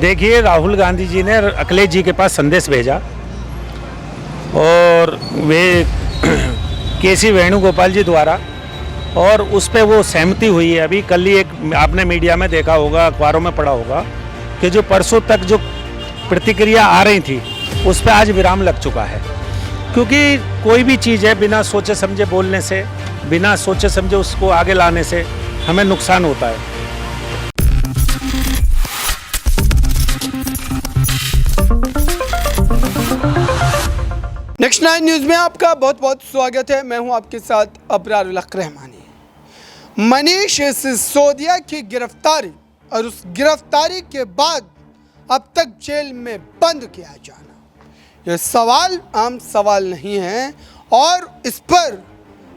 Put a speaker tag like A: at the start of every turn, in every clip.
A: देखिए, राहुल गांधी जी ने अखिलेश जी के पास संदेश भेजा और वे केसी वेणुगोपाल जी द्वारा, और उस पर वो सहमति हुई है। अभी कल ही एक आपने मीडिया में देखा होगा, अखबारों में पढ़ा होगा कि जो परसों तक जो प्रतिक्रिया आ रही थी उस पर आज विराम लग चुका है। क्योंकि कोई भी चीज़ है बिना सोचे समझे बोलने से, बिना सोचे समझे उसको आगे लाने से हमें नुकसान होता है।
B: नेक्स्ट 9 न्यूज़ में आपका बहुत बहुत स्वागत है। मैं हूं आपके साथ अबरार उल हक रहमानी। मनीष सिसोदिया की गिरफ्तारी और उस गिरफ्तारी के बाद अब तक जेल में बंद किया जाना, यह सवाल आम सवाल नहीं है, और इस पर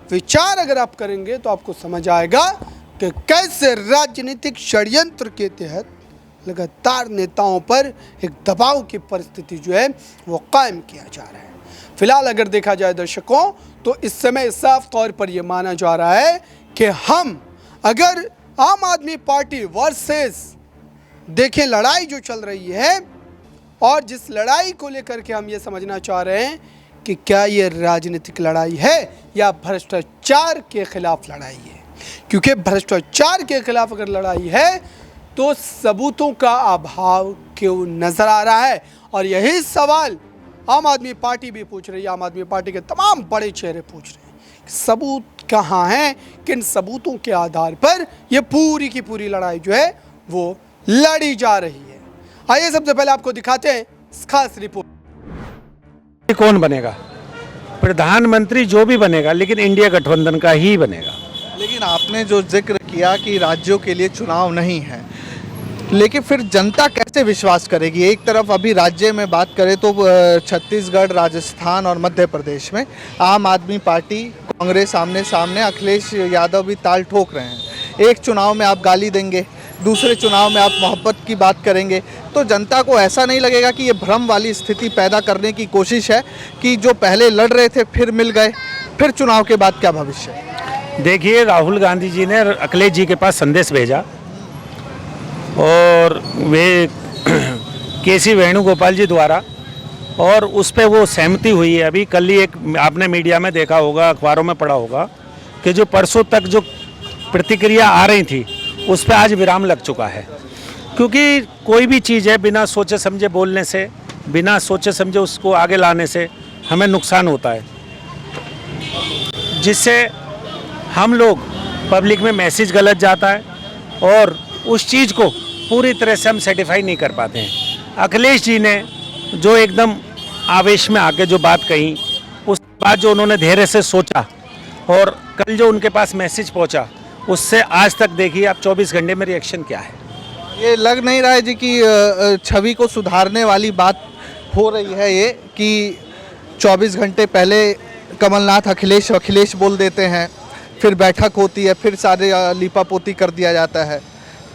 B: विचार अगर आप करेंगे तो आपको समझ आएगा कि कैसे राजनीतिक षड्यंत्र के तहत लगातार नेताओं पर एक दबाव की परिस्थिति जो है वो कायम किया जा रहा है। फिलहाल अगर देखा जाए दर्शकों, तो इस समय साफ तौर पर यह माना जा रहा है कि हम अगर आम आदमी पार्टी वर्सेस देखें लड़ाई जो चल रही है, और जिस लड़ाई को लेकर के हम ये समझना चाह रहे हैं कि क्या ये राजनीतिक लड़ाई है या भ्रष्टाचार के खिलाफ लड़ाई है। क्योंकि भ्रष्टाचार के खिलाफ अगर लड़ाई है तो सबूतों का अभाव क्यों नजर आ रहा है, और यही सवाल आम आदमी पार्टी भी पूछ रही है। आम आदमी पार्टी के तमाम बड़े चेहरे पूछ रहे हैं, सबूत कहाँ हैं, किन सबूतों के आधार पर ये पूरी की पूरी लड़ाई जो है वो लड़ी जा रही है। आइए सबसे पहले आपको दिखाते हैं खास रिपोर्ट।
A: कौन बनेगा प्रधानमंत्री, जो भी बनेगा, लेकिन इंडिया गठबंधन का ही बनेगा।
C: लेकिन आपने जो जिक्र किया कि राज्यों के लिए चुनाव नहीं है, लेकिन फिर जनता कैसे विश्वास करेगी? एक तरफ अभी राज्य में बात करें तो छत्तीसगढ़, राजस्थान और मध्य प्रदेश में आम आदमी पार्टी, कांग्रेस आमने सामने, अखिलेश यादव भी ताल ठोक रहे हैं। एक चुनाव में आप गाली देंगे, दूसरे चुनाव में आप मोहब्बत की बात करेंगे, तो जनता को ऐसा नहीं लगेगा कि ये भ्रम वाली स्थिति पैदा करने की कोशिश है कि जो पहले लड़ रहे थे फिर मिल गए, फिर चुनाव के बाद क्या भविष्य है?
A: देखिए, राहुल गांधी जी ने अखिलेश जी के पास संदेश भेजा और वे केसी वेणुगोपाल जी द्वारा, और उस पर वो सहमति हुई है। अभी कल ही एक आपने मीडिया में देखा होगा, अखबारों में पढ़ा होगा कि जो परसों तक जो प्रतिक्रिया आ रही थी उस पर आज विराम लग चुका है। क्योंकि कोई भी चीज़ है बिना सोचे समझे बोलने से, बिना सोचे समझे उसको आगे लाने से हमें नुकसान होता है, जिससे हम लोग पब्लिक में मैसेज गलत जाता है और उस चीज़ को पूरी तरह से हम सेटिफाई नहीं कर पाते हैं। अखिलेश जी ने जो एकदम आवेश में आके जो बात कही, उस बात जो उन्होंने धैर्य से सोचा, और कल जो उनके पास मैसेज पहुंचा, उससे आज तक देखिए आप 24 घंटे में रिएक्शन क्या है।
C: ये लग नहीं रहा है जी कि छवि को सुधारने वाली बात हो रही है ये, कि 24 घंटे पहले कमलनाथ अखिलेश बोल देते हैं, फिर बैठक होती है, फिर सारे लीपापोती कर दिया जाता है।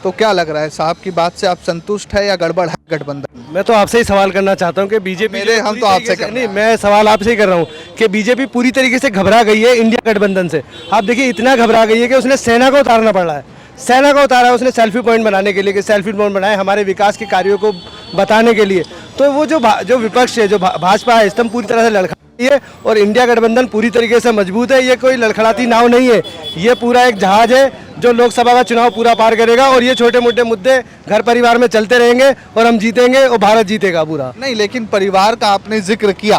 C: तो क्या लग रहा है साहब की बात से, आप संतुष्ट है या गड़बड़ है गठबंधन?
D: मैं तो आपसे ही सवाल करना चाहता हूँ कि बीजेपी,
C: हम तो आपसे कर
D: नहीं, मैं सवाल आपसे ही कर रहा हूँ कि बीजेपी पूरी तरीके से घबरा गई है इंडिया गठबंधन से। आप देखिए, इतना घबरा गई है कि उसने सेना को उतारना पड़ रहा है। सेना को उतारा है उसने सेल्फी पॉइंट बनाने के लिए, कि सेल्फी पॉइंट बनाए हमारे विकास के कार्यों को बताने के लिए। तो वो जो विपक्ष है, जो भाजपा है, स्तंभ पूरी तरह से लड़खड़ाती है, और इंडिया गठबंधन पूरी तरीके से मजबूत है। ये कोई लड़खड़ाती नाव नहीं है, ये पूरा एक जहाज है जो लोकसभा का चुनाव पूरा पार करेगा, और ये छोटे मोटे मुद्दे घर परिवार में चलते रहेंगे और हम जीतेंगे और भारत जीतेगा पूरा।
C: नहीं, लेकिन परिवार का आपने जिक्र किया।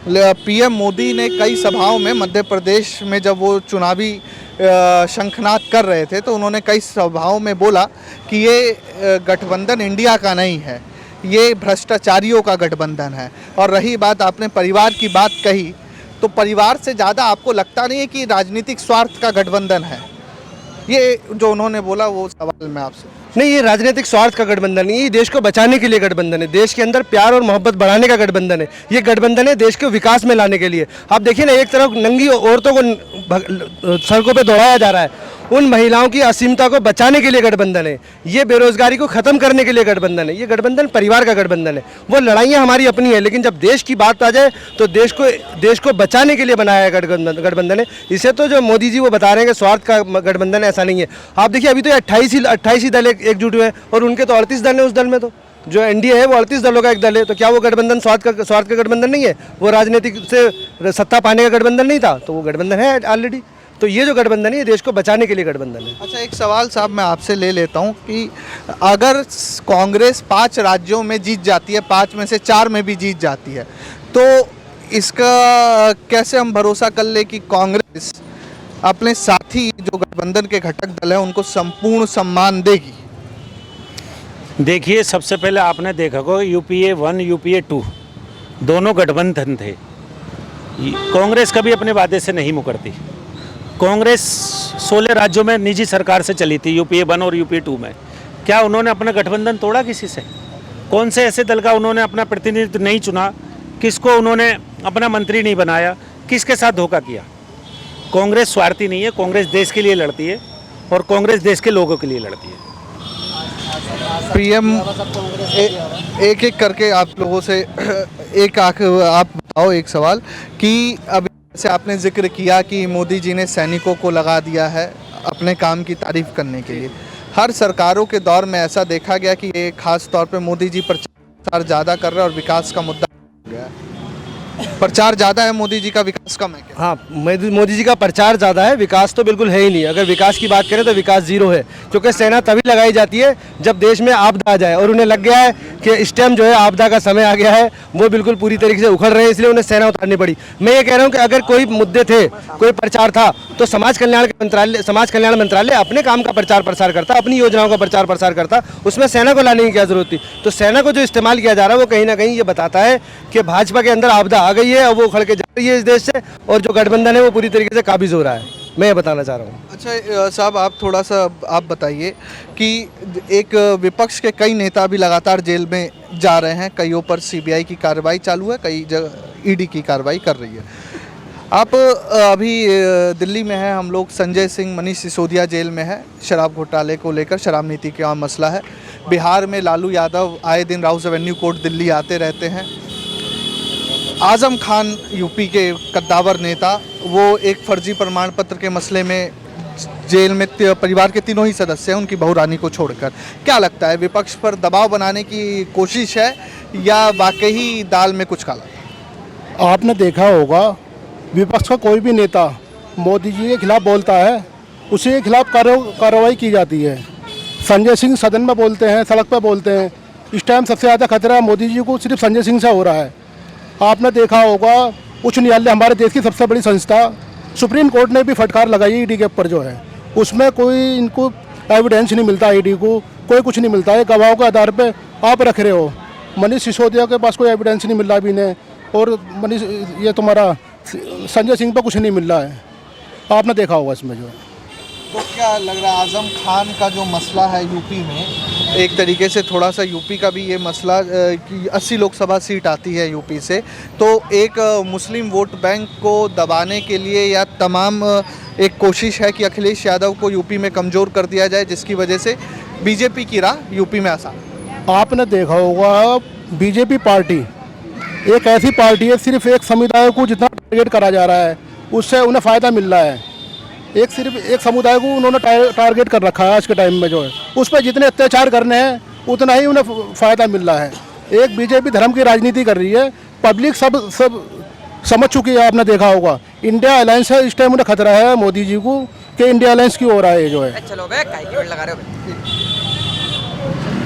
C: पीएम मोदी ने कई सभाओं में मध्य प्रदेश में जब वो चुनावी शंखनाद कर रहे थे, तो उन्होंने कई सभाओं में बोला कि ये गठबंधन इंडिया का नहीं है, ये भ्रष्टाचारियों का गठबंधन है। और रही बात, आपने परिवार की बात कही, तो परिवार से ज़्यादा आपको लगता नहीं है कि राजनीतिक स्वार्थ का गठबंधन है? ये जो उन्होंने बोला वो सवाल मैं आपसे।
D: नहीं, ये राजनीतिक स्वार्थ का गठबंधन नहीं है, ये देश को बचाने के लिए गठबंधन है, देश के अंदर प्यार और मोहब्बत बढ़ाने का गठबंधन है। ये गठबंधन है देश को विकास में लाने के लिए। आप देखिए ना, एक तरफ नंगी औरतों को सड़कों पे दौड़ाया जा रहा है, उन महिलाओं की असीमता को बचाने के लिए गठबंधन है। ये बेरोजगारी को खत्म करने के लिए गठबंधन है। ये गठबंधन परिवार का गठबंधन है। वो लड़ाइयाँ हमारी अपनी है, लेकिन जब देश की बात आ जाए तो देश को बचाने के लिए बनाया गठबंधन है। इसे तो जो मोदी जी वो बता रहे हैं कि स्वार्थ का गठबंधन है, ऐसा नहीं है। आप देखिए, अभी तो 28 ही दल एकजुट हुए हैं, और उनके तो 38 दल हैं उस दल में। जो एनडीए है वो 38 दलों का एक दल है, तो क्या वो गठबंधन स्वार्थ का गठबंधन नहीं है? वो राजनीतिक से सत्ता पाने का गठबंधन नहीं था, तो वो गठबंधन है ऑलरेडी। तो ये जो गठबंधन है ये देश को बचाने के लिए गठबंधन है।
C: अच्छा, एक सवाल साहब मैं आपसे ले लेता हूं कि अगर कांग्रेस 5 राज्यों में जीत जाती है, 5 में से 4 में भी जीत जाती है, तो इसका कैसे हम भरोसा कर ले कि कांग्रेस अपने साथी जो गठबंधन के घटक दल हैं उनको संपूर्ण सम्मान देगी?
A: देखिए, सबसे पहले आपने देखा को यूपीए 1 यूपीए 2 दोनों गठबंधन थे। कांग्रेस कभी अपने वादे से नहीं मुकरती। कांग्रेस 16 राज्यों में निजी सरकार से चली थी, यूपीए 1 और यूपीए 2 में। क्या उन्होंने अपना गठबंधन तोड़ा किसी से? कौन से ऐसे दल का उन्होंने अपना प्रतिनिधित्व नहीं चुना? किसको उन्होंने अपना मंत्री नहीं बनाया? किसके साथ धोखा किया? कांग्रेस स्वार्थी नहीं है, कांग्रेस देश के लिए लड़ती है और कांग्रेस देश के लोगों के लिए लड़ती है।
C: पीएम एक एक करके आप लोगों से आप बताओ एक सवाल कि अभी जैसे आपने जिक्र किया कि मोदी जी ने सैनिकों को लगा दिया है अपने काम की तारीफ करने के लिए। हर सरकारों के दौर में ऐसा देखा गया कि ये खास तौर पे मोदी जी प्रचार ज़्यादा कर रहे हैं और विकास का मुद्दा हो गया है। प्रचार ज़्यादा है मोदी जी का, विकास कम है क्या?
D: हाँ, मोदी जी का प्रचार ज़्यादा है, विकास तो बिल्कुल है ही नहीं। अगर विकास की बात करें तो विकास जीरो है, क्योंकि सेना तभी लगाई जाती है जब देश में आपदा आ जाए, और उन्हें लग गया है कि इस टाइम जो है आपदा का समय आ गया है, वो बिल्कुल पूरी तरीके से उखड़ रहे हैं, इसलिए उन्हें सेना उतारनी पड़ी। मैं ये कह रहा हूँ कि अगर कोई मुद्दे थे, कोई प्रचार था, तो समाज कल्याण मंत्रालय अपने काम का प्रचार प्रसार करता, अपनी योजनाओं का प्रचार प्रसार करता, उसमें सेना को लाने की क्या जरूरत थी? तो सेना को जो इस्तेमाल किया जा रहा है वो कहीं ना कहीं ये बताता है कि भाजपा के अंदर आपदा आ गई है और वो उखड़ के जा रही है इस देश से, और जो गठबंधन है वो पूरी तरीके से काबिज हो रहा है। मैं ये बताना चाह रहा हूँ।
C: अच्छा साहब, आप थोड़ा सा आप बताइए कि एक विपक्ष के कई नेता अभी लगातार जेल में जा रहे हैं, कईयों पर सीबीआई की कार्रवाई चालू है, कई जगह ईडी की कार्रवाई कर रही है। आप अभी दिल्ली में हैं, हम लोग संजय सिंह, मनीष सिसोदिया जेल में है शराब घोटाले को लेकर, शराब नीति का मसला है। बिहार में लालू यादव आए दिन राउस एवेन्यू कोर्ट दिल्ली आते रहते हैं। आजम खान यूपी के कद्दावर नेता, वो एक फर्जी प्रमाण पत्र के मसले में जेल में परिवार के तीनों ही सदस्य हैं उनकी बहू रानी को छोड़कर। क्या लगता है, विपक्ष पर दबाव बनाने की कोशिश है या वाकई दाल में कुछ काला?
E: आपने देखा होगा विपक्ष का कोई भी नेता मोदी जी के खिलाफ बोलता है, उसी के खिलाफ कार्रवाई की जाती है। संजय सिंह सदन में बोलते हैं, सड़क पर बोलते हैं। इस टाइम सबसे ज़्यादा खतरा मोदी जी को सिर्फ संजय सिंह से हो रहा है। आपने देखा होगा उच्च न्यायालय, हमारे देश की सबसे बड़ी संस्था, सुप्रीम कोर्ट ने भी फटकार लगाई ईडी के ऊपर जो है, उसमें कोई इनको एविडेंस नहीं मिलता, ईडी को कोई कुछ नहीं मिलता है। गवाहों के आधार पे आप रख रहे हो। मनीष सिसोदिया के पास कोई एविडेंस नहीं मिल रहा अभी ने, और मनीष ये तुम्हारा संजय सिंह पर कुछ नहीं मिल रहा है। आपने देखा होगा इसमें जो है।
C: तो क्या लग रहा है आजम खान का जो मसला है यूपी में, एक तरीके से थोड़ा सा यूपी का भी ये मसला कि 80 लोकसभा सीट आती है यूपी से, तो एक मुस्लिम वोट बैंक को दबाने के लिए या तमाम एक कोशिश है कि अखिलेश यादव को यूपी में कमज़ोर कर दिया जाए, जिसकी वजह से बीजेपी की राह यूपी में आसान?
E: आपने देखा होगा बीजेपी पार्टी एक ऐसी पार्टी है, सिर्फ एक समुदाय को जितना टारगेट करा जा रहा है उससे उन्हें फ़ायदा मिल रहा है। सिर्फ एक समुदाय को उन्होंने टारगेट कर रखा है आज के टाइम में जो है, उस पर जितने अत्याचार करने हैं उतना ही उन्हें फ़ायदा मिल रहा है। एक बीजेपी धर्म की राजनीति कर रही है, पब्लिक सब समझ चुकी है। आपने देखा होगा इंडिया अलायंस है, इस टाइम उन्हें खतरा है मोदी जी को कि इंडिया अलायंस की ओर आए जो है।
F: चलो बे, काहे की वेट लगा रहे हो?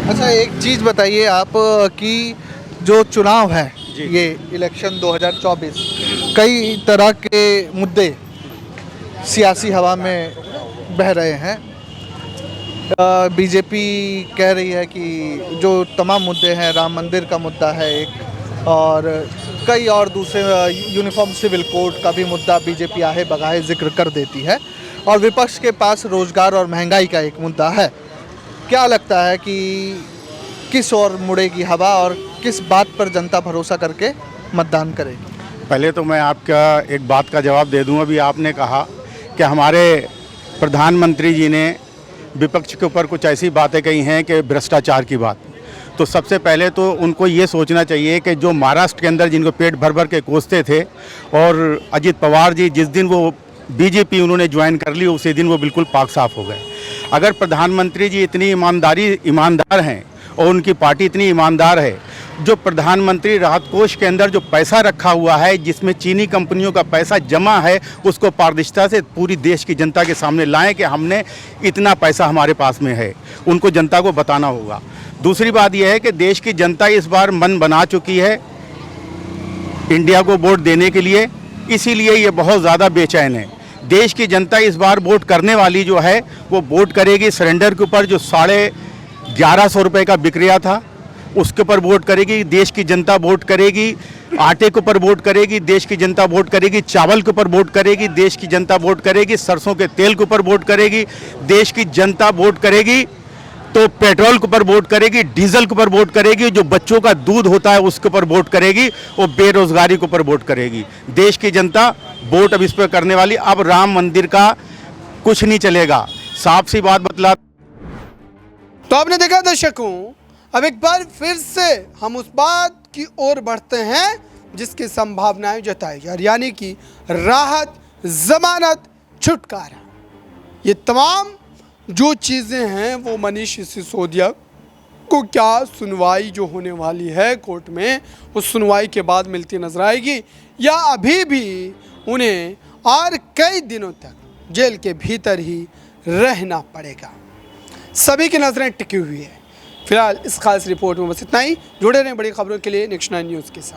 C: अच्छा, एक चीज़ बताइए आप कि जो चुनाव है ये इलेक्शन 2024, कई तरह के मुद्दे सियासी हवा में बह रहे हैं। बीजेपी कह रही है कि जो तमाम मुद्दे हैं, राम मंदिर का मुद्दा है एक, और कई और दूसरे यूनिफॉर्म सिविल कोड का भी मुद्दा बीजेपी आहे बगाहे जिक्र कर देती है, और विपक्ष के पास रोजगार और महंगाई का एक मुद्दा है। क्या लगता है कि किस ओर मुड़ेगी हवा और किस बात पर जनता भरोसा करके मतदान करेगी?
G: पहले तो मैं आपका एक बात का जवाब दे दूं। अभी आपने कहा कि हमारे प्रधानमंत्री जी ने विपक्ष के ऊपर कुछ ऐसी बातें कही हैं कि भ्रष्टाचार की बात। तो सबसे पहले तो उनको ये सोचना चाहिए कि जो महाराष्ट्र के अंदर जिनको पेट भर भर के कोसते थे, और अजित पवार जी जिस दिन वो बीजेपी उन्होंने ज्वाइन कर ली उसी दिन वो बिल्कुल पाक साफ हो गए। अगर प्रधानमंत्री जी इतनी ईमानदार हैं और उनकी पार्टी इतनी ईमानदार है, जो प्रधानमंत्री राहत कोष के अंदर जो पैसा रखा हुआ है, जिसमें चीनी कंपनियों का पैसा जमा है, उसको पारदर्शिता से पूरी देश की जनता के सामने लाएं कि हमने इतना पैसा हमारे पास में है, उनको जनता को बताना होगा। दूसरी बात यह है कि देश की जनता इस बार मन बना चुकी है इंडिया को वोट देने के लिए, इसीलिए ये बहुत ज़्यादा बेचैन है। देश की जनता इस बार वोट करने वाली जो है वो वोट करेगी सिलेंडर के ऊपर जो 1150 रुपये का बिक रहा था, उसके ऊपर वोट करेगी। देश की जनता वोट करेगी आटे के ऊपर वोट करेगी, देश की जनता वोट करेगी चावल के ऊपर वोट करेगी, देश की जनता वोट करेगी सरसों के तेल के ऊपर वोट करेगी, देश की जनता वोट करेगी तो पेट्रोल के ऊपर वोट करेगी, डीजल के ऊपर वोट करेगी, जो बच्चों का दूध होता है उसके ऊपर वोट करेगी, और बेरोजगारी के ऊपर वोट करेगी। देश की जनता वोट अब इस पर करने वाली। अब राम मंदिर का कुछ नहीं चलेगा, साफ सी बात बतला।
B: तो आपने देखा दर्शकों, अब एक बार फिर से हम उस बात की ओर बढ़ते हैं जिसकी संभावनाएं जताई जा रही, यानी कि राहत, जमानत, छुटकारा। ये तमाम जो चीज़ें हैं वो मनीष सिसोदिया को क्या सुनवाई जो होने वाली है कोर्ट में, उस सुनवाई के बाद मिलती नजर आएगी, या अभी भी उन्हें और कई दिनों तक जेल के भीतर ही रहना पड़ेगा। सभी की नज़रें टिकी हुई है। फिलहाल इस खास रिपोर्ट में बस इतना ही। जुड़े रहें बड़ी खबरों के लिए नेक्स्ट 9 न्यूज़ के साथ।